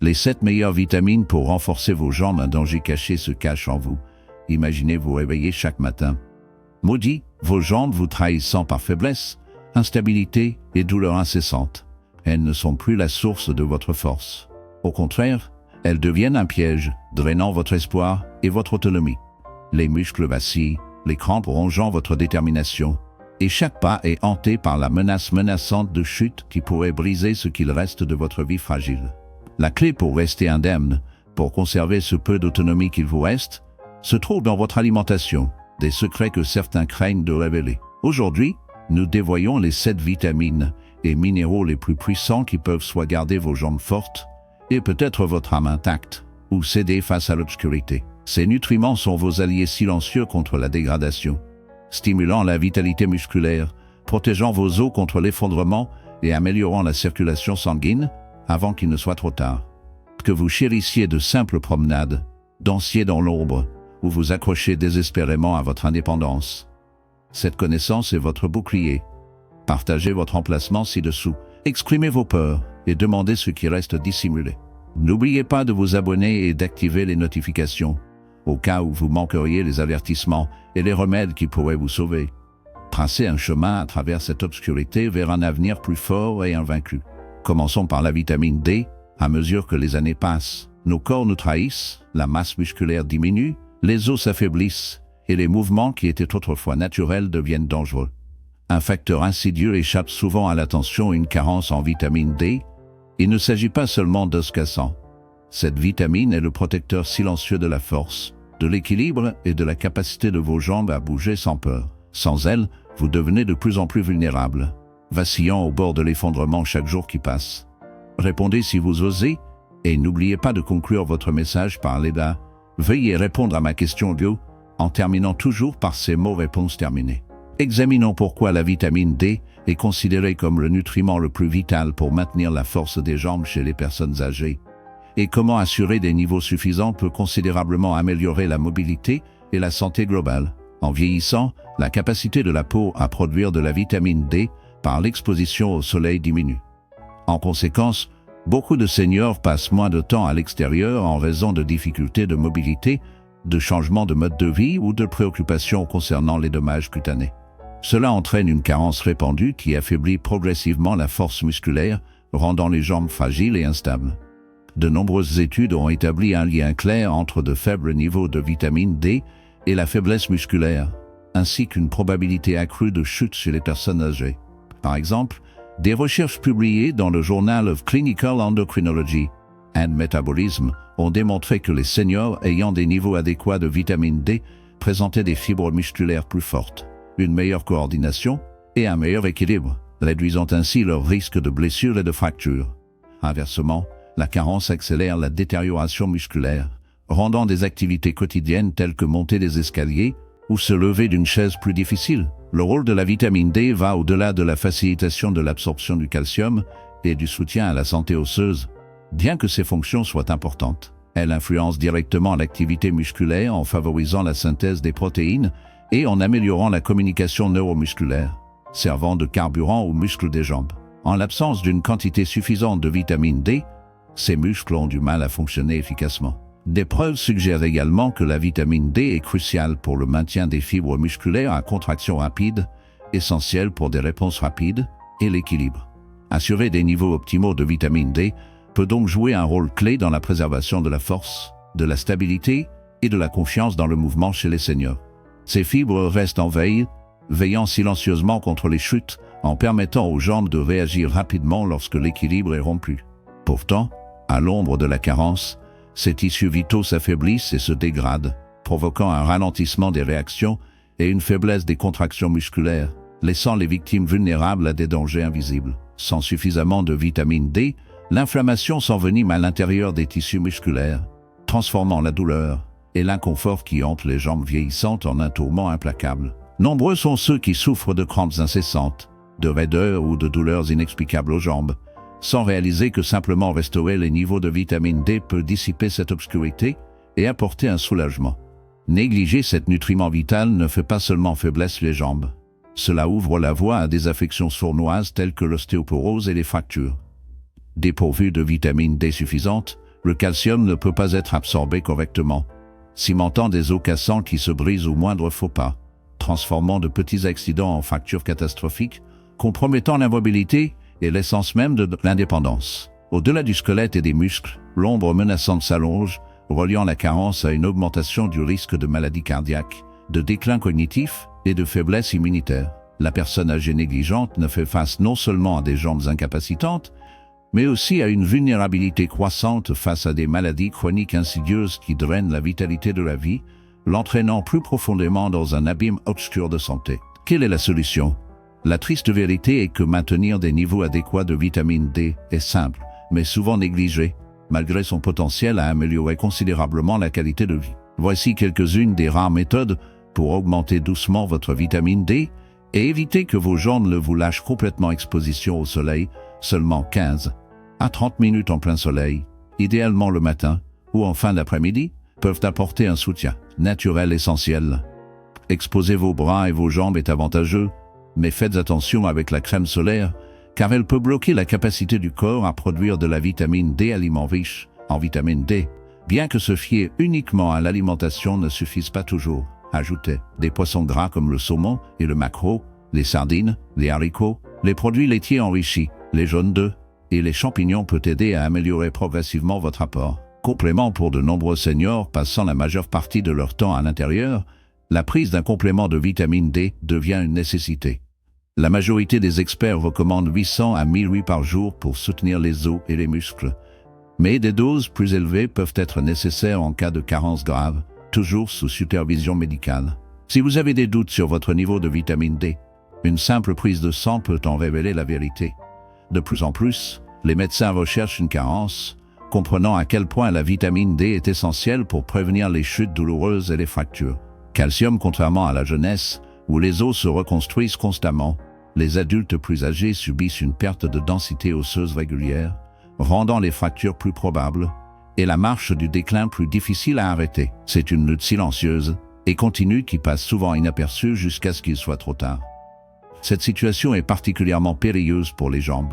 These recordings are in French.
Les 7 meilleures vitamines pour renforcer vos jambes. Un danger caché se cache en vous. Imaginez vous réveiller chaque matin. Maudit, vos jambes vous trahissant par faiblesse, instabilité et douleur incessante. Elles ne sont plus la source de votre force. Au contraire, elles deviennent un piège, drainant votre espoir et votre autonomie. Les muscles vacillent, les crampes rongeant votre détermination, et chaque pas est hanté par la menace menaçante de chute qui pourrait briser ce qu'il reste de votre vie fragile. La clé pour rester indemne, pour conserver ce peu d'autonomie qu'il vous reste, se trouve dans votre alimentation, des secrets que certains craignent de révéler. Aujourd'hui, nous dévoyons les 7 vitamines et minéraux les plus puissants qui peuvent soit garder vos jambes fortes, et peut-être votre âme intacte, ou céder face à l'obscurité. Ces nutriments sont vos alliés silencieux contre la dégradation, stimulant la vitalité musculaire, protégeant vos os contre l'effondrement et améliorant la circulation sanguine avant qu'il ne soit trop tard. Que vous chérissiez de simples promenades, dansiez dans l'ombre, ou vous accrochez désespérément à votre indépendance. Cette connaissance est votre bouclier. Partagez votre emplacement ci-dessous, exprimez vos peurs et demandez ce qui reste dissimulé. N'oubliez pas de vous abonner et d'activer les notifications, au cas où vous manqueriez les avertissements et les remèdes qui pourraient vous sauver. Tracez un chemin à travers cette obscurité vers un avenir plus fort et invaincu. Commençons par la vitamine D. À mesure que les années passent, nos corps nous trahissent, la masse musculaire diminue, les os s'affaiblissent et les mouvements qui étaient autrefois naturels deviennent dangereux. Un facteur insidieux échappe souvent à l'attention, une carence en vitamine D. Il ne s'agit pas seulement d'os cassants. Cette vitamine est le protecteur silencieux de la force, de l'équilibre et de la capacité de vos jambes à bouger sans peur. Sans elle, vous devenez de plus en plus vulnérable, vacillant au bord de l'effondrement chaque jour qui passe. Répondez si vous osez, et n'oubliez pas de conclure votre message par les bas. Veuillez répondre à ma question Go, en terminant toujours par ces mots réponse terminée. Examinons pourquoi la vitamine D est considérée comme le nutriment le plus vital pour maintenir la force des jambes chez les personnes âgées, et comment assurer des niveaux suffisants peut considérablement améliorer la mobilité et la santé globale. En vieillissant, la capacité de la peau à produire de la vitamine D par l'exposition au soleil diminue. En conséquence, beaucoup de seniors passent moins de temps à l'extérieur en raison de difficultés de mobilité, de changements de mode de vie ou de préoccupations concernant les dommages cutanés. Cela entraîne une carence répandue qui affaiblit progressivement la force musculaire, rendant les jambes fragiles et instables. De nombreuses études ont établi un lien clair entre de faibles niveaux de vitamine D et la faiblesse musculaire, ainsi qu'une probabilité accrue de chute chez les personnes âgées. Par exemple, des recherches publiées dans le Journal of Clinical Endocrinology and Metabolism ont démontré que les seniors ayant des niveaux adéquats de vitamine D présentaient des fibres musculaires plus fortes, une meilleure coordination et un meilleur équilibre, réduisant ainsi leur risque de blessures et de fractures. Inversement, la carence accélère la détérioration musculaire, rendant des activités quotidiennes telles que monter des escaliers ou se lever d'une chaise plus difficile. Le rôle de la vitamine D va au-delà de la facilitation de l'absorption du calcium et du soutien à la santé osseuse. Bien que ces fonctions soient importantes, elle influence directement l'activité musculaire en favorisant la synthèse des protéines et en améliorant la communication neuromusculaire, servant de carburant aux muscles des jambes. En l'absence d'une quantité suffisante de vitamine D, ces muscles ont du mal à fonctionner efficacement. Des preuves suggèrent également que la vitamine D est cruciale pour le maintien des fibres musculaires à contraction rapide, essentielles pour des réponses rapides et l'équilibre. Assurer des niveaux optimaux de vitamine D peut donc jouer un rôle clé dans la préservation de la force, de la stabilité et de la confiance dans le mouvement chez les seniors. Ces fibres restent en veille, veillant silencieusement contre les chutes, en permettant aux jambes de réagir rapidement lorsque l'équilibre est rompu. Pourtant, à l'ombre de la carence, ces tissus vitaux s'affaiblissent et se dégradent, provoquant un ralentissement des réactions et une faiblesse des contractions musculaires, laissant les victimes vulnérables à des dangers invisibles. Sans suffisamment de vitamine D, l'inflammation s'envenime à l'intérieur des tissus musculaires, transformant la douleur et l'inconfort qui hante les jambes vieillissantes en un tourment implacable. Nombreux sont ceux qui souffrent de crampes incessantes, de raideurs ou de douleurs inexplicables aux jambes, sans réaliser que simplement restaurer les niveaux de vitamine D peut dissiper cette obscurité et apporter un soulagement. Négliger cet nutriment vital ne fait pas seulement faiblesse les jambes. Cela ouvre la voie à des affections sournoises telles que l'ostéoporose et les fractures. Dépourvus de vitamine D suffisante, le calcium ne peut pas être absorbé correctement, cimentant des os cassants qui se brisent au moindre faux pas, transformant de petits accidents en fractures catastrophiques, compromettant l'immobilité et l'essence même de l'indépendance. Au-delà du squelette et des muscles, l'ombre menaçante s'allonge, reliant la carence à une augmentation du risque de maladie cardiaque, de déclin cognitif et de faiblesse immunitaire. La personne âgée négligente ne fait face non seulement à des jambes incapacitantes, mais aussi à une vulnérabilité croissante face à des maladies chroniques insidieuses qui drainent la vitalité de la vie, l'entraînant plus profondément dans un abîme obscur de santé. Quelle est la solution? La triste vérité est que maintenir des niveaux adéquats de vitamine D est simple, mais souvent négligé, malgré son potentiel à améliorer considérablement la qualité de vie. Voici quelques-unes des rares méthodes pour augmenter doucement votre vitamine D et éviter que vos jambes ne vous lâchent complètement exposition au soleil, seulement 15 à 30 minutes en plein soleil, idéalement le matin ou en fin d'après-midi, peuvent apporter un soutien naturel essentiel. Exposer vos bras et vos jambes est avantageux, mais faites attention avec la crème solaire, car elle peut bloquer la capacité du corps à produire de la vitamine D, aliment riche en vitamine D. Bien que se fier uniquement à l'alimentation ne suffise pas toujours. Ajoutez des poissons gras comme le saumon et le maquereau, les sardines, les haricots, les produits laitiers enrichis, les jaunes d'œufs et les champignons peut aider à améliorer progressivement votre apport. Complément pour de nombreux seniors passant la majeure partie de leur temps à l'intérieur, la prise d'un complément de vitamine D devient une nécessité. La majorité des experts recommandent 800 à 1000 IU par jour pour soutenir les os et les muscles. Mais des doses plus élevées peuvent être nécessaires en cas de carence grave, toujours sous supervision médicale. Si vous avez des doutes sur votre niveau de vitamine D, une simple prise de sang peut en révéler la vérité. De plus en plus, les médecins recherchent une carence, comprenant à quel point la vitamine D est essentielle pour prévenir les chutes douloureuses et les fractures. Calcium, contrairement à la jeunesse, où les os se reconstruisent constamment, les adultes plus âgés subissent une perte de densité osseuse régulière, rendant les fractures plus probables et la marche du déclin plus difficile à arrêter. C'est une lutte silencieuse et continue qui passe souvent inaperçue jusqu'à ce qu'il soit trop tard. Cette situation est particulièrement périlleuse pour les jambes.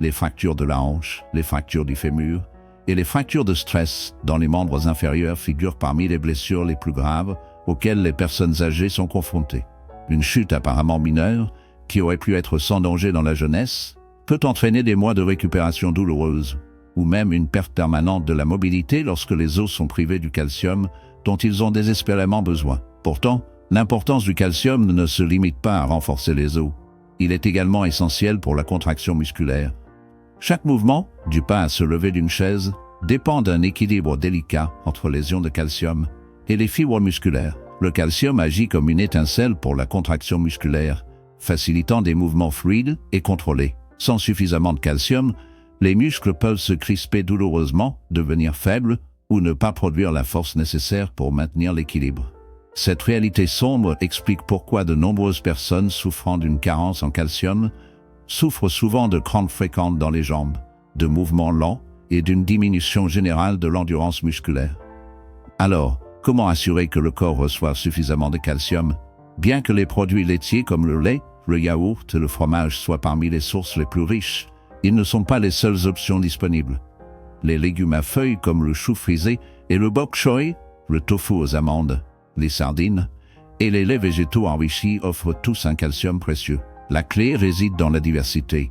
Les fractures de la hanche, les fractures du fémur et les fractures de stress dans les membres inférieurs figurent parmi les blessures les plus graves auxquelles les personnes âgées sont confrontées. Une chute apparemment mineure, qui aurait pu être sans danger dans la jeunesse, peut entraîner des mois de récupération douloureuse, ou même une perte permanente de la mobilité lorsque les os sont privés du calcium dont ils ont désespérément besoin. Pourtant, l'importance du calcium ne se limite pas à renforcer les os. Il est également essentiel pour la contraction musculaire. Chaque mouvement, du pas à se lever d'une chaise, dépend d'un équilibre délicat entre les ions de calcium et les fibres musculaires. Le calcium agit comme une étincelle pour la contraction musculaire, facilitant des mouvements fluides et contrôlés. Sans suffisamment de calcium, les muscles peuvent se crisper douloureusement, devenir faibles ou ne pas produire la force nécessaire pour maintenir l'équilibre. Cette réalité sombre explique pourquoi de nombreuses personnes souffrant d'une carence en calcium souffrent souvent de crampes fréquentes dans les jambes, de mouvements lents et d'une diminution générale de l'endurance musculaire. Alors, comment assurer que le corps reçoive suffisamment de calcium? Bien que les produits laitiers comme le lait, le yaourt et le fromage soient parmi les sources les plus riches, ils ne sont pas les seules options disponibles. Les légumes à feuilles comme le chou frisé et le bok choy, le tofu aux amandes, les sardines et les laits végétaux enrichis offrent tous un calcium précieux. La clé réside dans la diversité.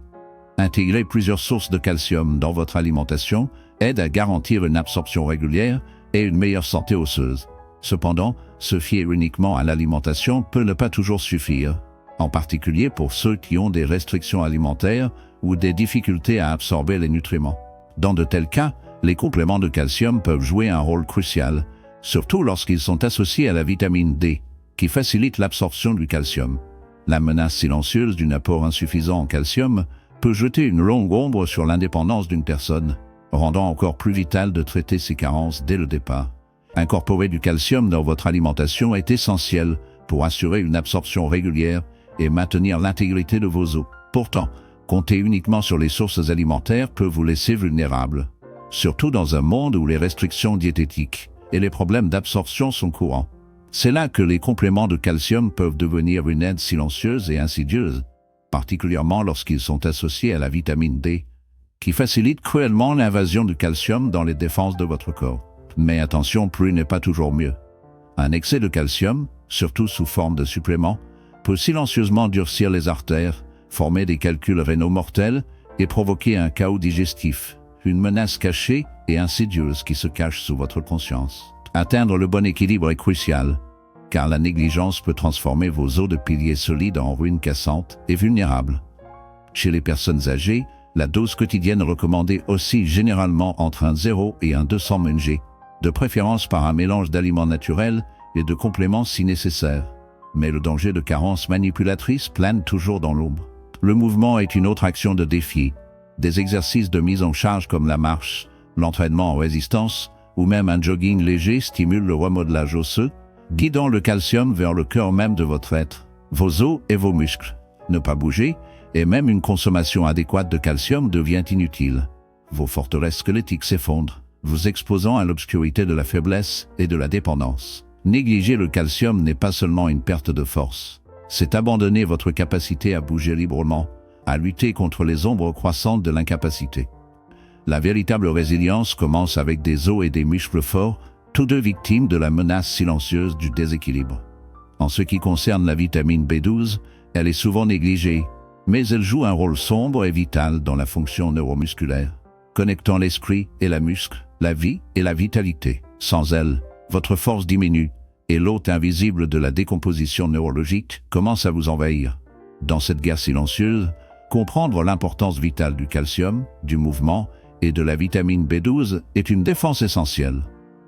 Intégrer plusieurs sources de calcium dans votre alimentation aide à garantir une absorption régulière et une meilleure santé osseuse. Cependant, se fier uniquement à l'alimentation peut ne pas toujours suffire, en particulier pour ceux qui ont des restrictions alimentaires ou des difficultés à absorber les nutriments. Dans de tels cas, les compléments de calcium peuvent jouer un rôle crucial, surtout lorsqu'ils sont associés à la vitamine D, qui facilite l'absorption du calcium. La menace silencieuse d'un apport insuffisant en calcium peut jeter une longue ombre sur l'indépendance d'une personne, rendant encore plus vital de traiter ces carences dès le départ. Incorporer du calcium dans votre alimentation est essentiel pour assurer une absorption régulière et maintenir l'intégrité de vos os. Pourtant, compter uniquement sur les sources alimentaires peut vous laisser vulnérable, surtout dans un monde où les restrictions diététiques et les problèmes d'absorption sont courants. C'est là que les compléments de calcium peuvent devenir une aide silencieuse et insidieuse, particulièrement lorsqu'ils sont associés à la vitamine D. qui facilite cruellement l'invasion du calcium dans les défenses de votre corps. Mais attention, plus n'est pas toujours mieux. Un excès de calcium, surtout sous forme de supplément, peut silencieusement durcir les artères, former des calculs rénaux mortels et provoquer un chaos digestif, une menace cachée et insidieuse qui se cache sous votre conscience. Atteindre le bon équilibre est crucial, car la négligence peut transformer vos os de piliers solides en ruines cassantes et vulnérables. Chez les personnes âgées, la dose quotidienne recommandée oscille généralement entre un 0 et un 200 mg, de préférence par un mélange d'aliments naturels et de compléments si nécessaire. Mais le danger de carence manipulatrice plane toujours dans l'ombre. Le mouvement est une autre action de défi. Des exercices de mise en charge comme la marche, l'entraînement en résistance ou même un jogging léger stimulent le remodelage osseux, guidant le calcium vers le cœur même de votre être, vos os et vos muscles. Ne pas bouger, et même une consommation adéquate de calcium devient inutile. Vos forteresses squelettiques s'effondrent, vous exposant à l'obscurité de la faiblesse et de la dépendance. Négliger le calcium n'est pas seulement une perte de force, c'est abandonner votre capacité à bouger librement, à lutter contre les ombres croissantes de l'incapacité. La véritable résilience commence avec des os et des muscles forts, tous deux victimes de la menace silencieuse du déséquilibre. En ce qui concerne la vitamine B12, elle est souvent négligée, mais elle joue un rôle sombre et vital dans la fonction neuromusculaire, connectant l'esprit et la muscle, la vie et la vitalité. Sans elle, votre force diminue, et l'hôte invisible de la décomposition neurologique commence à vous envahir. Dans cette guerre silencieuse, comprendre l'importance vitale du calcium, du mouvement et de la vitamine B12 est une défense essentielle,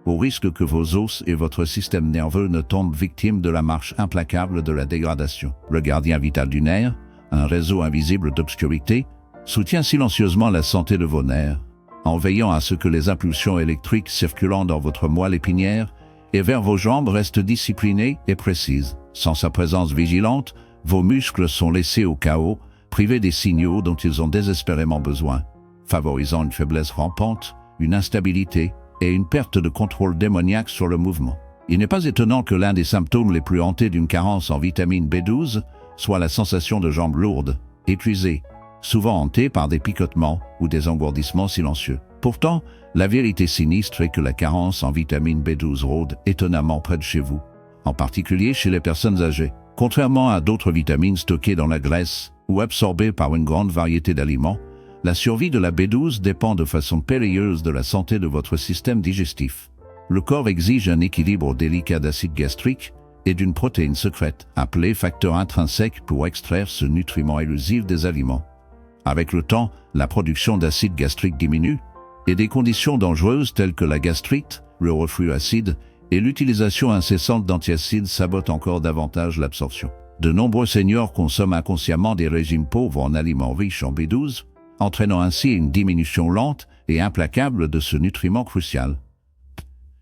au risque que vos os et votre système nerveux ne tombent victimes de la marche implacable de la dégradation. Le gardien vital du nerf, un réseau invisible d'obscurité, soutient silencieusement la santé de vos nerfs, en veillant à ce que les impulsions électriques circulant dans votre moelle épinière et vers vos jambes restent disciplinées et précises. Sans sa présence vigilante, vos muscles sont laissés au chaos, privés des signaux dont ils ont désespérément besoin, favorisant une faiblesse rampante, une instabilité et une perte de contrôle démoniaque sur le mouvement. Il n'est pas étonnant que l'un des symptômes les plus hantés d'une carence en vitamine B12 soit la sensation de jambes lourdes, épuisées, souvent hantées par des picotements ou des engourdissements silencieux. Pourtant, la vérité sinistre est que la carence en vitamine B12 rôde étonnamment près de chez vous, en particulier chez les personnes âgées. Contrairement à d'autres vitamines stockées dans la graisse ou absorbées par une grande variété d'aliments, la survie de la B12 dépend de façon périlleuse de la santé de votre système digestif. Le corps exige un équilibre délicat d'acide gastrique et d'une protéine secrète, appelée facteur intrinsèque pour extraire ce nutriment élusif des aliments. Avec le temps, la production d'acide gastrique diminue, et des conditions dangereuses telles que la gastrite, le reflux acide et l'utilisation incessante d'antiacides sabotent encore davantage l'absorption. De nombreux seniors consomment inconsciemment des régimes pauvres en aliments riches en B12, entraînant ainsi une diminution lente et implacable de ce nutriment crucial.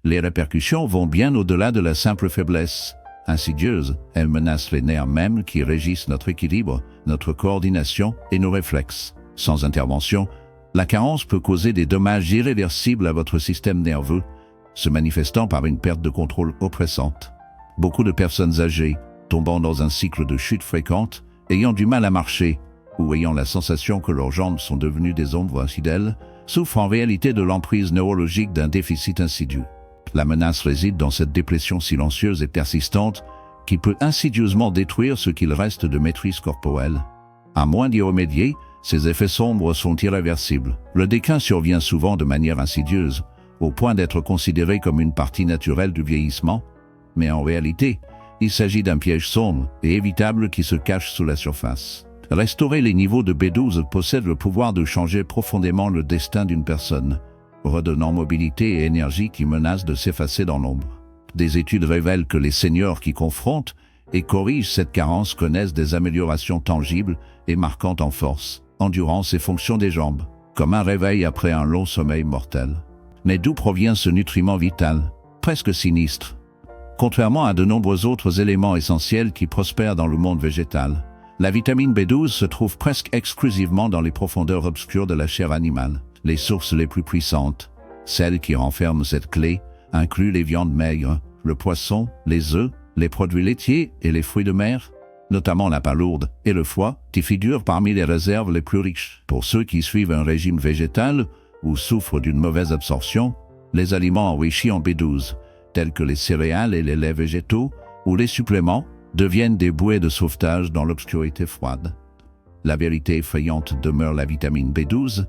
Les répercussions vont bien au-delà de la simple faiblesse. Insidieuse, elles menacent les nerfs mêmes qui régissent notre équilibre, notre coordination et nos réflexes. Sans intervention, la carence peut causer des dommages irréversibles à votre système nerveux, se manifestant par une perte de contrôle oppressante. Beaucoup de personnes âgées, tombant dans un cycle de chute fréquente, ayant du mal à marcher, ou ayant la sensation que leurs jambes sont devenues des ombres infidèles, souffrent en réalité de l'emprise neurologique d'un déficit insidieux. La menace réside dans cette dépression silencieuse et persistante qui peut insidieusement détruire ce qu'il reste de maîtrise corporelle. À moins d'y remédier, ces effets sombres sont irréversibles. Le déclin survient souvent de manière insidieuse, au point d'être considéré comme une partie naturelle du vieillissement, mais en réalité, il s'agit d'un piège sombre et évitable qui se cache sous la surface. Restaurer les niveaux de B12 possède le pouvoir de changer profondément le destin d'une personne, redonnant mobilité et énergie qui menacent de s'effacer dans l'ombre. Des études révèlent que les seniors qui confrontent et corrigent cette carence connaissent des améliorations tangibles et marquantes en force, endurance et fonction des jambes, comme un réveil après un long sommeil mortel. Mais d'où provient ce nutriment vital, presque sinistre? Contrairement à de nombreux autres éléments essentiels qui prospèrent dans le monde végétal, la vitamine B12 se trouve presque exclusivement dans les profondeurs obscures de la chair animale. Les sources les plus puissantes, celles qui renferment cette clé, incluent les viandes maigres, le poisson, les œufs, les produits laitiers et les fruits de mer. notamment la palourde et le foie, qui figurent parmi les réserves les plus riches. Pour ceux qui suivent un régime végétal ou souffrent d'une mauvaise absorption, les aliments enrichis en B12, tels que les céréales et les laits végétaux, ou les suppléments, deviennent des bouées de sauvetage dans l'obscurité froide. La vérité effrayante demeure: la vitamine B12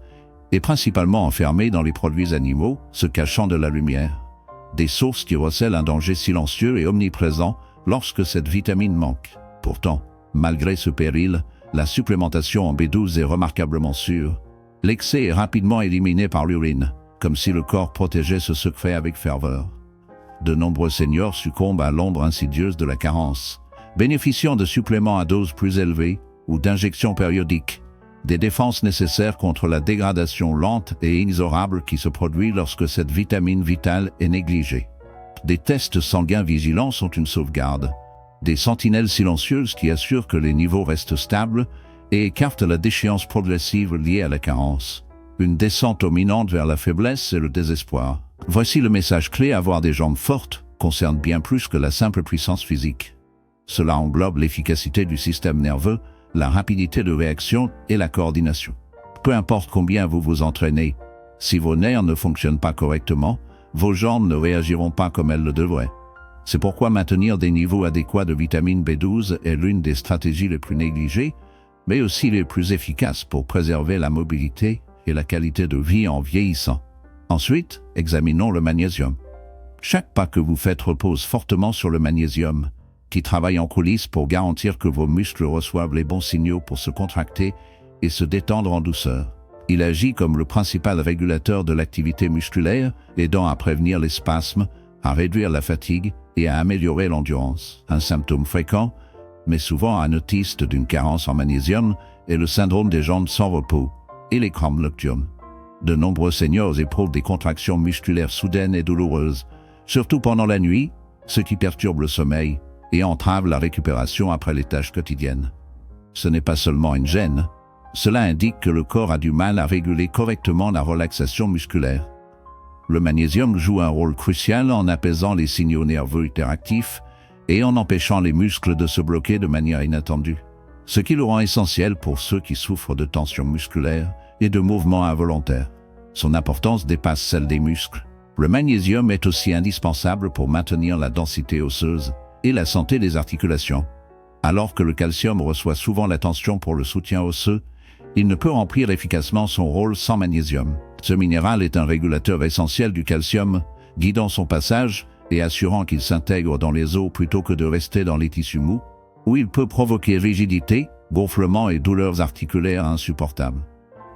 est principalement enfermée dans les produits animaux, se cachant de la lumière. Des sources qui recèlent un danger silencieux et omniprésent lorsque cette vitamine manque. Pourtant, malgré ce péril, la supplémentation en B12 est remarquablement sûre. L'excès est rapidement éliminé par l'urine, comme si le corps protégeait ce secret avec ferveur. De nombreux seniors succombent à l'ombre insidieuse de la carence, bénéficiant de suppléments à dose plus élevée ou d'injections périodiques, des défenses nécessaires contre la dégradation lente et inexorable qui se produit lorsque cette vitamine vitale est négligée. Des tests sanguins vigilants sont une sauvegarde, des sentinelles silencieuses qui assurent que les niveaux restent stables et écartent la déchéance progressive liée à la carence. Une descente imminente vers la faiblesse et le désespoir. Voici le message clé: avoir des jambes fortes concerne bien plus que la simple puissance physique. Cela englobe l'efficacité du système nerveux, la rapidité de réaction et la coordination. Peu importe combien vous vous entraînez, si vos nerfs ne fonctionnent pas correctement, vos jambes ne réagiront pas comme elles le devraient. C'est pourquoi maintenir des niveaux adéquats de vitamine B12 est l'une des stratégies les plus négligées, mais aussi les plus efficaces pour préserver la mobilité et la qualité de vie en vieillissant. Ensuite, examinons le magnésium. Chaque pas que vous faites repose fortement sur le magnésium, qui travaille en coulisses pour garantir que vos muscles reçoivent les bons signaux pour se contracter et se détendre en douceur. Il agit comme le principal régulateur de l'activité musculaire, aidant à prévenir les spasmes, à réduire la fatigue et à améliorer l'endurance. Un symptôme fréquent, mais souvent anotiste d'une carence en magnésium, est le syndrome des jambes sans repos et les crampes nocturnes. De nombreux seniors éprouvent des contractions musculaires soudaines et douloureuses, surtout pendant la nuit, ce qui perturbe le sommeil et entrave la récupération après les tâches quotidiennes. Ce n'est pas seulement une gêne, cela indique que le corps a du mal à réguler correctement la relaxation musculaire. Le magnésium joue un rôle crucial en apaisant les signaux nerveux hyperactifs et en empêchant les muscles de se bloquer de manière inattendue, ce qui le rend essentiel pour ceux qui souffrent de tension musculaire et de mouvements involontaires. Son importance dépasse celle des muscles. Le magnésium est aussi indispensable pour maintenir la densité osseuse et la santé des articulations. Alors que le calcium reçoit souvent l'attention pour le soutien osseux, il ne peut remplir efficacement son rôle sans magnésium. Ce minéral est un régulateur essentiel du calcium, guidant son passage et assurant qu'il s'intègre dans les os plutôt que de rester dans les tissus mous, où il peut provoquer rigidité, gonflement et douleurs articulaires insupportables.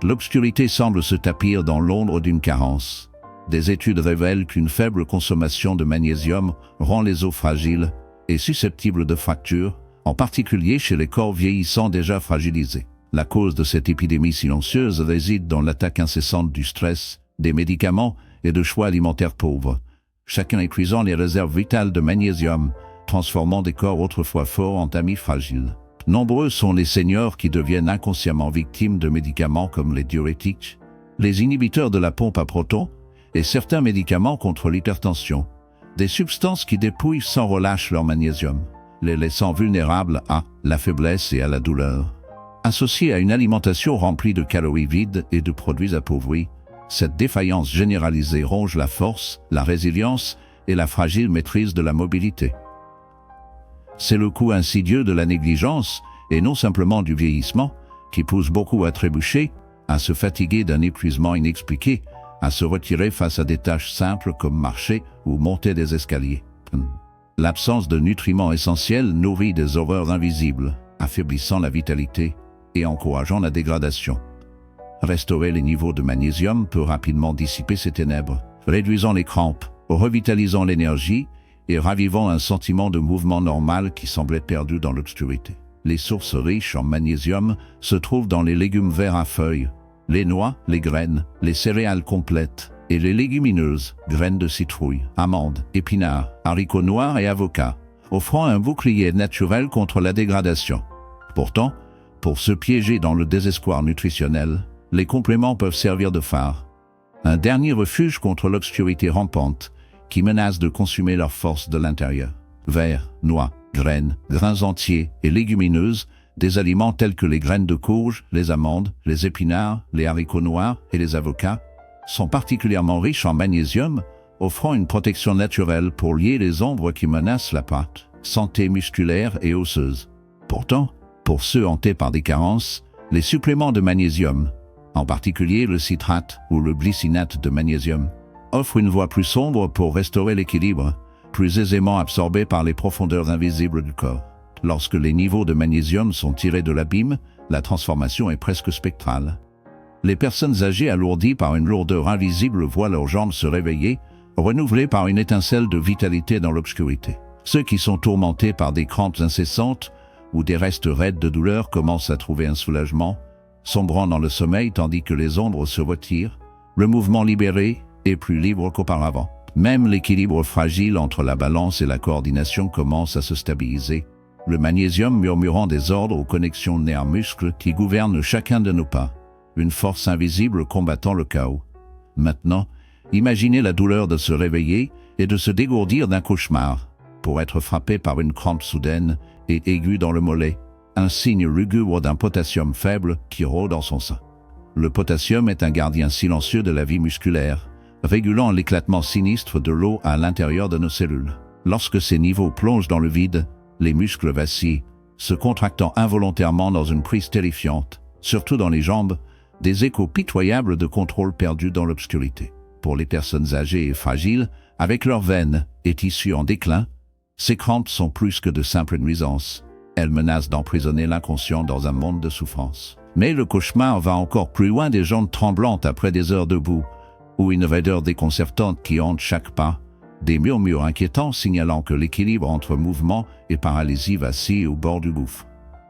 L'obscurité semble se tapir dans l'ombre d'une carence. Des études révèlent qu'une faible consommation de magnésium rend les os fragiles et susceptibles de fractures, en particulier chez les corps vieillissants déjà fragilisés. La cause de cette épidémie silencieuse réside dans l'attaque incessante du stress, des médicaments et de choix alimentaires pauvres, chacun épuisant les réserves vitales de magnésium, transformant des corps autrefois forts en tamis fragiles. Nombreux sont les seniors qui deviennent inconsciemment victimes de médicaments comme les diurétiques, les inhibiteurs de la pompe à protons et certains médicaments contre l'hypertension, des substances qui dépouillent sans relâche leur magnésium, les laissant vulnérables à la faiblesse et à la douleur. Associée à une alimentation remplie de calories vides et de produits appauvris, cette défaillance généralisée ronge la force, la résilience et la fragile maîtrise de la mobilité. C'est le coût insidieux de la négligence, et non simplement du vieillissement, qui pousse beaucoup à trébucher, à se fatiguer d'un épuisement inexpliqué, à se retirer face à des tâches simples comme marcher ou monter des escaliers. L'absence de nutriments essentiels nourrit des horreurs invisibles, affaiblissant la vitalité et encourageant la dégradation. Restaurer les niveaux de magnésium peut rapidement dissiper ces ténèbres, réduisant les crampes, revitalisant l'énergie et ravivant un sentiment de mouvement normal qui semblait perdu dans l'obscurité. Les sources riches en magnésium se trouvent dans les légumes verts à feuilles, les noix, les graines, les céréales complètes et les légumineuses, graines de citrouille, amandes, épinards, haricots noirs et avocats, offrant un bouclier naturel contre la dégradation. Pourtant, pour se piéger dans le désespoir nutritionnel, les compléments peuvent servir de phare. Un dernier refuge contre l'obscurité rampante qui menace de consumer leur force de l'intérieur. Vers, noix, graines, grains entiers et légumineuses, des aliments tels que les graines de courge, les amandes, les épinards, les haricots noirs et les avocats, sont particulièrement riches en magnésium, offrant une protection naturelle pour lier les ombres qui menacent la santé musculaire et osseuse. Pourtant, pour ceux hantés par des carences, les suppléments de magnésium, en particulier le citrate ou le glycinate de magnésium, offrent une voie plus sombre pour restaurer l'équilibre, plus aisément absorbé par les profondeurs invisibles du corps. Lorsque les niveaux de magnésium sont tirés de l'abîme, la transformation est presque spectrale. Les personnes âgées alourdies par une lourdeur invisible voient leurs jambes se réveiller, renouvelées par une étincelle de vitalité dans l'obscurité. Ceux qui sont tourmentés par des crampes incessantes ou des restes raides de douleur commencent à trouver un soulagement, sombrant dans le sommeil tandis que les ombres se retirent, le mouvement libéré est plus libre qu'auparavant. Même l'équilibre fragile entre la balance et la coordination commence à se stabiliser, le magnésium murmurant des ordres aux connexions nerfs-muscles qui gouvernent chacun de nos pas, une force invisible combattant le chaos. Maintenant, imaginez la douleur de se réveiller et de se dégourdir d'un cauchemar, pour être frappé par une crampe soudaine et aiguë dans le mollet, un signe lugubre d'un potassium faible qui rôde dans son sein. Le potassium est un gardien silencieux de la vie musculaire, régulant l'éclatement sinistre de l'eau à l'intérieur de nos cellules. Lorsque ces niveaux plongent dans le vide, les muscles vacillent, se contractant involontairement dans une prise terrifiante, surtout dans les jambes, des échos pitoyables de contrôle perdus dans l'obscurité. Pour les personnes âgées et fragiles, avec leurs veines et tissus en déclin, ces crampes sont plus que de simples nuisances. Elles menacent d'emprisonner l'inconscient dans un monde de souffrance. Mais le cauchemar va encore plus loin des jambes tremblantes après des heures debout, ou une raideur déconcertante qui hante chaque pas, des murmures inquiétants signalant que l'équilibre entre mouvement et paralysie vacille au bord du gouffre.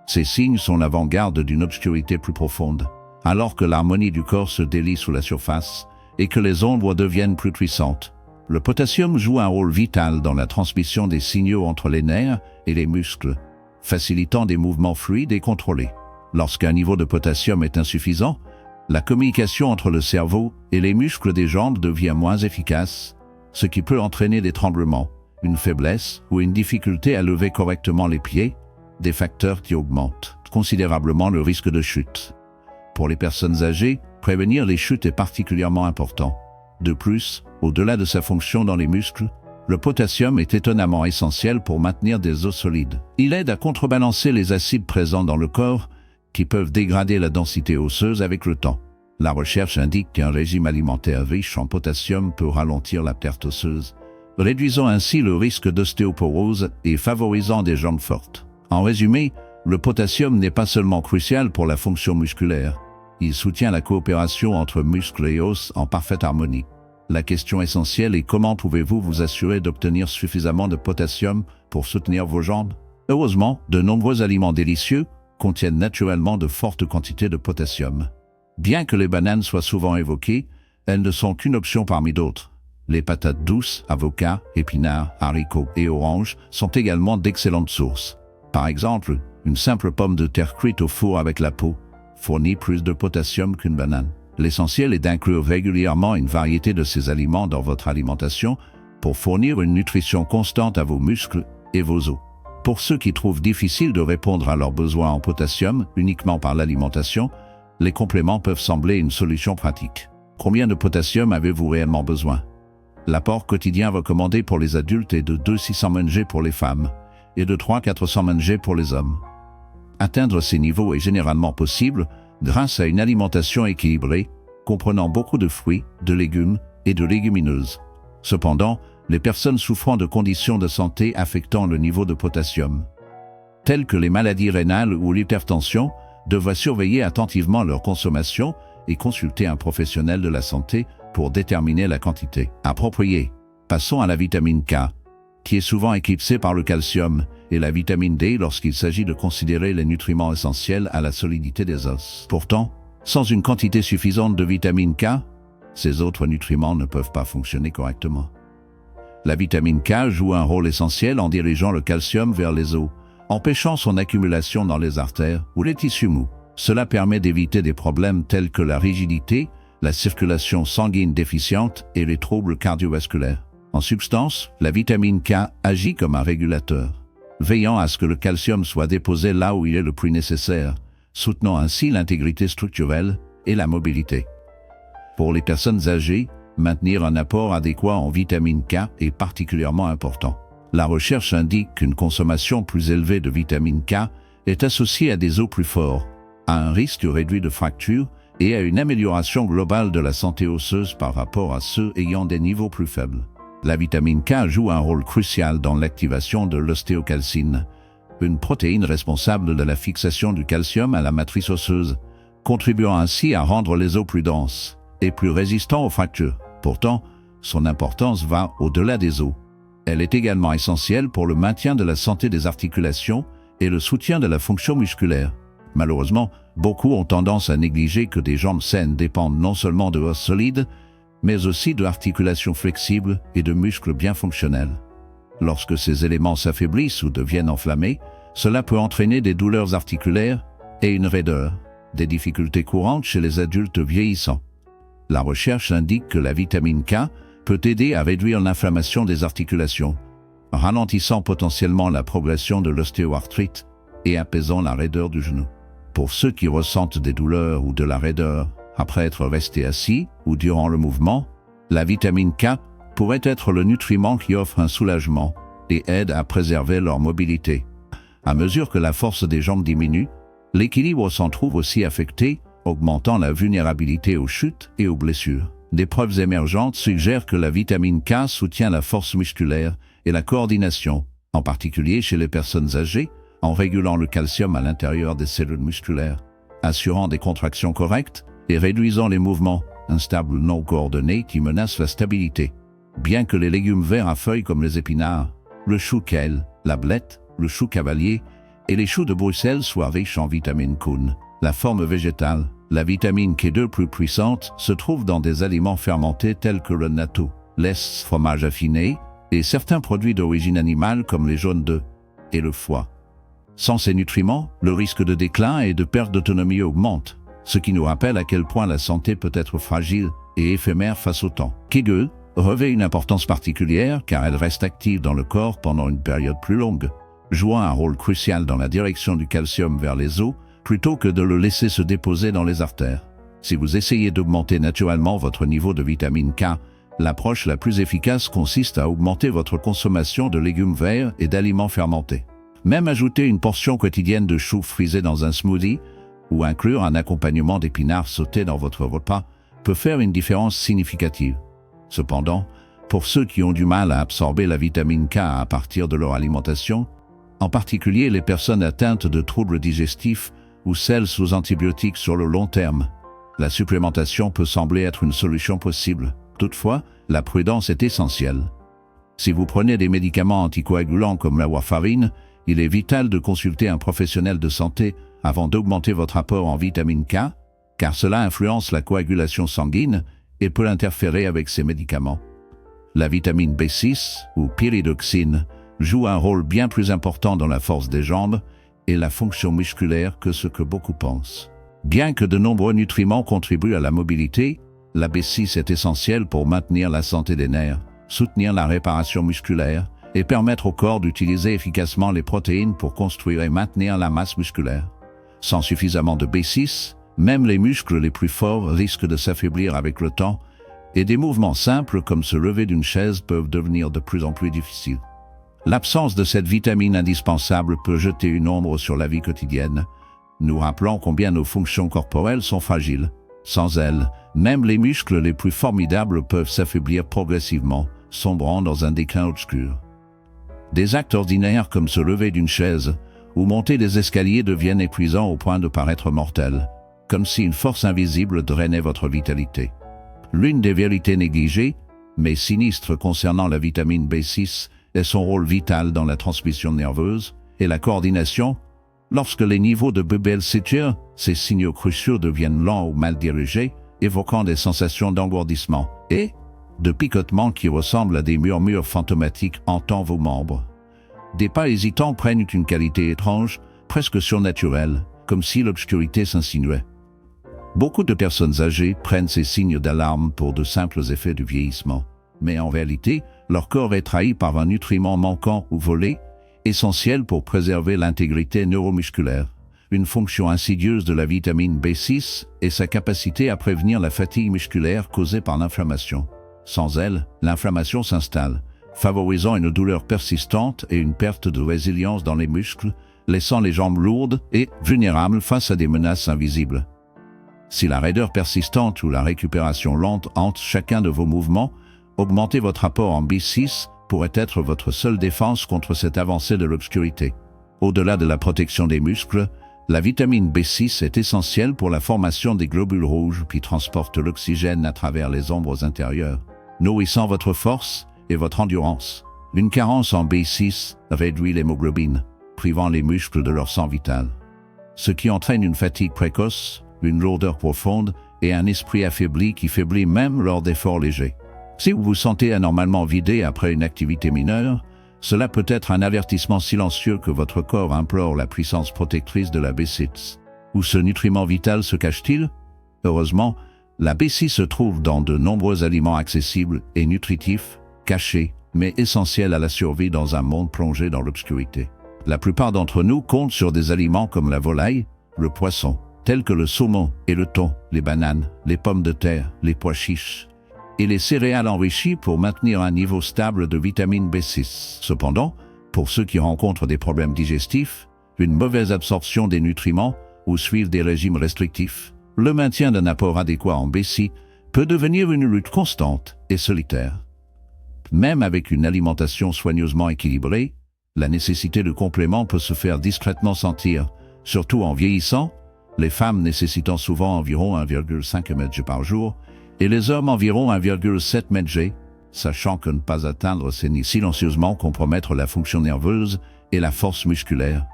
Ces signes sont l'avant-garde d'une obscurité plus profonde, alors que l'harmonie du corps se délie sous la surface et que les ombres deviennent plus puissantes. Le potassium joue un rôle vital dans la transmission des signaux entre les nerfs et les muscles, facilitant des mouvements fluides et contrôlés. Lorsqu'un niveau de potassium est insuffisant, la communication entre le cerveau et les muscles des jambes devient moins efficace, ce qui peut entraîner des tremblements, une faiblesse ou une difficulté à lever correctement les pieds, des facteurs qui augmentent considérablement le risque de chute. Pour les personnes âgées, prévenir les chutes est particulièrement important. De plus, au-delà de sa fonction dans les muscles, le potassium est étonnamment essentiel pour maintenir des os solides. Il aide à contrebalancer les acides présents dans le corps, qui peuvent dégrader la densité osseuse avec le temps. La recherche indique qu'un régime alimentaire riche en potassium peut ralentir la perte osseuse, réduisant ainsi le risque d'ostéoporose et favorisant des jambes fortes. En résumé, le potassium n'est pas seulement crucial pour la fonction musculaire, il soutient la coopération entre muscles et os en parfaite harmonie. La question essentielle est comment pouvez-vous vous assurer d'obtenir suffisamment de potassium pour soutenir vos jambes? Heureusement, de nombreux aliments délicieux contiennent naturellement de fortes quantités de potassium. Bien que les bananes soient souvent évoquées, elles ne sont qu'une option parmi d'autres. Les patates douces, avocats, épinards, haricots et oranges sont également d'excellentes sources. Par exemple, une simple pomme de terre cuite au four avec la peau fournit plus de potassium qu'une banane. L'essentiel est d'inclure régulièrement une variété de ces aliments dans votre alimentation pour fournir une nutrition constante à vos muscles et vos os. Pour ceux qui trouvent difficile de répondre à leurs besoins en potassium uniquement par l'alimentation, les compléments peuvent sembler une solution pratique. Combien de potassium avez-vous réellement besoin? L'apport quotidien recommandé pour les adultes est de 200-600 mg pour les femmes et de 300-400 mg pour les hommes. Atteindre ces niveaux est généralement possible grâce à une alimentation équilibrée, comprenant beaucoup de fruits, de légumes et de légumineuses. Cependant, les personnes souffrant de conditions de santé affectant le niveau de potassium, telles que les maladies rénales ou l'hypertension, devraient surveiller attentivement leur consommation et consulter un professionnel de la santé pour déterminer la quantité appropriée. Passons à la vitamine K, qui est souvent éclipsée par le calcium, et la vitamine D lorsqu'il s'agit de considérer les nutriments essentiels à la solidité des os. Pourtant, sans une quantité suffisante de vitamine K, ces autres nutriments ne peuvent pas fonctionner correctement. La vitamine K joue un rôle essentiel en dirigeant le calcium vers les os, empêchant son accumulation dans les artères ou les tissus mous. Cela permet d'éviter des problèmes tels que la rigidité, la circulation sanguine déficiente et les troubles cardiovasculaires. En substance, la vitamine K agit comme un régulateur. veillant à ce que le calcium soit déposé là où il est le plus nécessaire, soutenant ainsi l'intégrité structurelle et la mobilité. Pour les personnes âgées, maintenir un apport adéquat en vitamine K est particulièrement important. La recherche indique qu'une consommation plus élevée de vitamine K est associée à des os plus forts, à un risque réduit de fractures et à une amélioration globale de la santé osseuse par rapport à ceux ayant des niveaux plus faibles. La vitamine K joue un rôle crucial dans l'activation de l'ostéocalcine, une protéine responsable de la fixation du calcium à la matrice osseuse, contribuant ainsi à rendre les os plus denses et plus résistants aux fractures. Pourtant, son importance va au-delà des os. Elle est également essentielle pour le maintien de la santé des articulations et le soutien de la fonction musculaire. Malheureusement, beaucoup ont tendance à négliger que des jambes saines dépendent non seulement de os solides, mais aussi d'articulations flexibles et de muscles bien fonctionnels. Lorsque ces éléments s'affaiblissent ou deviennent enflammés, cela peut entraîner des douleurs articulaires et une raideur, des difficultés courantes chez les adultes vieillissants. La recherche indique que la vitamine K peut aider à réduire l'inflammation des articulations, ralentissant potentiellement la progression de l'ostéoarthrite et apaisant la raideur du genou. Pour ceux qui ressentent des douleurs ou de la raideur après être restés assis ou durant le mouvement, la vitamine K pourrait être le nutriment qui offre un soulagement et aide à préserver leur mobilité. À mesure que la force des jambes diminue, l'équilibre s'en trouve aussi affecté, augmentant la vulnérabilité aux chutes et aux blessures. Des preuves émergentes suggèrent que la vitamine K soutient la force musculaire et la coordination, en particulier chez les personnes âgées, en régulant le calcium à l'intérieur des cellules musculaires, assurant des contractions correctes et réduisant les mouvements instables non coordonnés qui menacent la stabilité. Bien que les légumes verts à feuilles comme les épinards, le chou kale, la blette, le chou cavalier et les choux de Bruxelles soient riches en vitamine K, la forme végétale, la vitamine K2 plus puissante se trouve dans des aliments fermentés tels que le natto, lait, fromage affiné et certains produits d'origine animale comme les jaunes d'œufs et le foie. Sans ces nutriments, le risque de déclin et de perte d'autonomie augmente, ce qui nous rappelle à quel point la santé peut être fragile et éphémère face au temps. K2 revêt une importance particulière car elle reste active dans le corps pendant une période plus longue, jouant un rôle crucial dans la direction du calcium vers les os plutôt que de le laisser se déposer dans les artères. Si vous essayez d'augmenter naturellement votre niveau de vitamine K, l'approche la plus efficace consiste à augmenter votre consommation de légumes verts et d'aliments fermentés. Même ajouter une portion quotidienne de choux frisés dans un smoothie ou inclure un accompagnement d'épinards sautés dans votre repas peut faire une différence significative. Cependant, pour ceux qui ont du mal à absorber la vitamine K à partir de leur alimentation, en particulier les personnes atteintes de troubles digestifs ou celles sous antibiotiques sur le long terme, la supplémentation peut sembler être une solution possible. Toutefois, la prudence est essentielle. Si vous prenez des médicaments anticoagulants comme la warfarine, il est vital de consulter un professionnel de santé avant d'augmenter votre apport en vitamine K, car cela influence la coagulation sanguine et peut interférer avec ces médicaments. La vitamine B6, ou pyridoxine, joue un rôle bien plus important dans la force des jambes et la fonction musculaire que ce que beaucoup pensent. Bien que de nombreux nutriments contribuent à la mobilité, la B6 est essentielle pour maintenir la santé des nerfs, soutenir la réparation musculaire et permettre au corps d'utiliser efficacement les protéines pour construire et maintenir la masse musculaire. Sans suffisamment de B6, même les muscles les plus forts risquent de s'affaiblir avec le temps et des mouvements simples comme se lever d'une chaise peuvent devenir de plus en plus difficiles. L'absence de cette vitamine indispensable peut jeter une ombre sur la vie quotidienne, nous rappelant combien nos fonctions corporelles sont fragiles. Sans elles, même les muscles les plus formidables peuvent s'affaiblir progressivement, sombrant dans un déclin obscur. Des actes ordinaires comme se lever d'une chaise ou monter des escaliers deviennent épuisants au point de paraître mortels, comme si une force invisible drainait votre vitalité. L'une des vérités négligées, mais sinistres concernant la vitamine B6, est son rôle vital dans la transmission nerveuse et la coordination. Lorsque les niveaux de BBL s'étirent, ces signaux cruciaux deviennent lents ou mal dirigés, évoquant des sensations d'engourdissement et de picotement qui ressemblent à des murmures fantomatiques hantant vos membres. Des pas hésitants prennent une qualité étrange, presque surnaturelle, comme si l'obscurité s'insinuait. Beaucoup de personnes âgées prennent ces signes d'alarme pour de simples effets du vieillissement, mais en réalité, leur corps est trahi par un nutriment manquant ou volé, essentielle pour préserver l'intégrité neuromusculaire. Une fonction insidieuse de la vitamine B6 est sa capacité à prévenir la fatigue musculaire causée par l'inflammation. Sans elle, l'inflammation s'installe, favorisant une douleur persistante et une perte de résilience dans les muscles, laissant les jambes lourdes et vulnérables face à des menaces invisibles. Si la raideur persistante ou la récupération lente hante chacun de vos mouvements, augmenter votre apport en B6 pourrait être votre seule défense contre cette avancée de l'obscurité. Au-delà de la protection des muscles, la vitamine B6 est essentielle pour la formation des globules rouges qui transportent l'oxygène à travers les ombres intérieures, nourrissant votre force et votre endurance. Une carence en B6 réduit l'hémoglobine, privant les muscles de leur sang vital, ce qui entraîne une fatigue précoce, une lourdeur profonde et un esprit affaibli qui faiblit même lors d'efforts légers. Si vous vous sentez anormalement vidé après une activité mineure, cela peut être un avertissement silencieux que votre corps implore la puissance protectrice de la B6. Où ce nutriment vital se cache-t-il? Heureusement, la B6 se trouve dans de nombreux aliments accessibles et nutritifs, cachés, mais essentiels à la survie dans un monde plongé dans l'obscurité. La plupart d'entre nous comptent sur des aliments comme la volaille, le poisson, tels que le saumon et le thon, les bananes, les pommes de terre, les pois chiches, et les céréales enrichies pour maintenir un niveau stable de vitamine B6. Cependant, pour ceux qui rencontrent des problèmes digestifs, une mauvaise absorption des nutriments ou suivent des régimes restrictifs, le maintien d'un apport adéquat en B6 peut devenir une lutte constante et solitaire. Même avec une alimentation soigneusement équilibrée, la nécessité de compléments peut se faire discrètement sentir, surtout en vieillissant, les femmes nécessitant souvent environ 1,5 mg par jour, et les hommes environ 1,7 mg, sachant que ne pas atteindre ces niveaux silencieusement compromettre la fonction nerveuse et la force musculaire.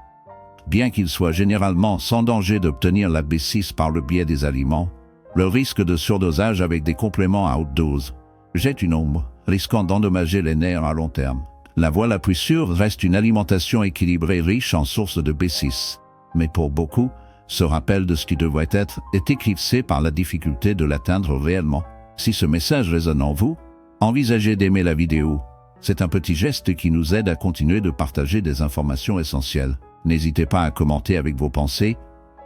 Bien qu'il soit généralement sans danger d'obtenir la B6 par le biais des aliments, le risque de surdosage avec des compléments à haute dose jette une ombre, risquant d'endommager les nerfs à long terme. La voie la plus sûre reste une alimentation équilibrée riche en sources de B6. Mais pour beaucoup, ce rappel de ce qui devrait être est éclipsé par la difficulté de l'atteindre réellement. Si ce message résonne en vous, envisagez d'aimer la vidéo. C'est un petit geste qui nous aide à continuer de partager des informations essentielles. N'hésitez pas à commenter avec vos pensées,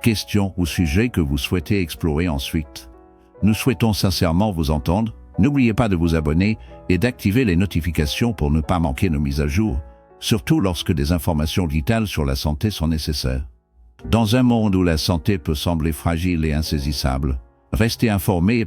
questions ou sujets que vous souhaitez explorer ensuite. Nous souhaitons sincèrement vous entendre. N'oubliez pas de vous abonner et d'activer les notifications pour ne pas manquer nos mises à jour, surtout lorsque des informations vitales sur la santé sont nécessaires. Dans un monde où la santé peut sembler fragile et insaisissable, restez informés et